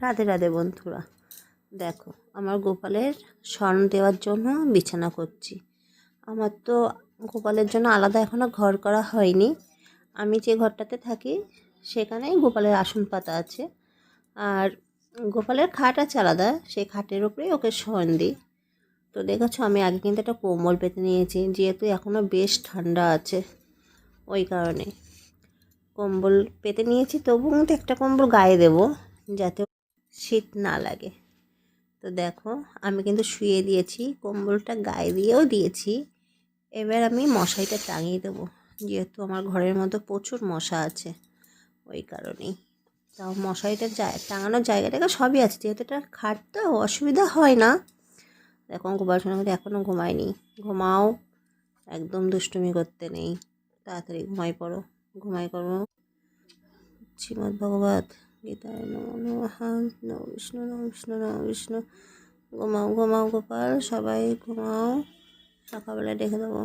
রাধে রাধে বন্ধুরা, দেখো আমার গোপালের শরণ দেওয়ার জন্য বিছানা করছি। আমার তো গোপালের জন্য আলাদা এখনও ঘর করা হয়নি। আমি যে ঘরটাতে থাকি সেখানেই গোপালের আসন পাতা আছে, আর গোপালের খাট আছে আলাদা, সেই খাটের উপরেই ওকে শয়ন দিই। তো দেখেছো আমি আগে কিন্তু একটা কম্বল পেতে নিয়েছি, যেহেতু এখনও বেশ ঠান্ডা আছে ওই কারণে কম্বল পেতে নিয়েছি। তবু কিন্তু একটা কম্বল গায়ে দেবো যাতে শীত না লাগে। তো দেখো আমি কিন্তু শুয়ে দিয়েছি, কম্বলটা গায়ে দিয়েও দিয়েছি। এবার আমি মশারিটা টাঙিয়ে দেবো, যেহেতু আমার ঘরের মধ্যে প্রচুর মশা আছে ওই কারণেই। তাও মশারিটা টাঙানোর জায়গাটাকে সবই আছে, যেহেতু এটা খাট তো অসুবিধা হয় না। দেখো গোপাল সোনা কিন্তু এখনও ঘুমায়নি। ঘুমাও, একদম দুষ্টুমি করতে নেই, তাড়াতাড়ি ঘুমাই পড়ো, ঘুমাই করো। শ্রীমদ্ভগবত গীতায় নমো নমঃ। নমো বিষ্ণু নমো বিষ্ণু নমো বিষ্ণু। ঘুমাও ঘুমাও গোপাল, সবাই ঘুমাও, সকালবেলা ডেকে দেবো।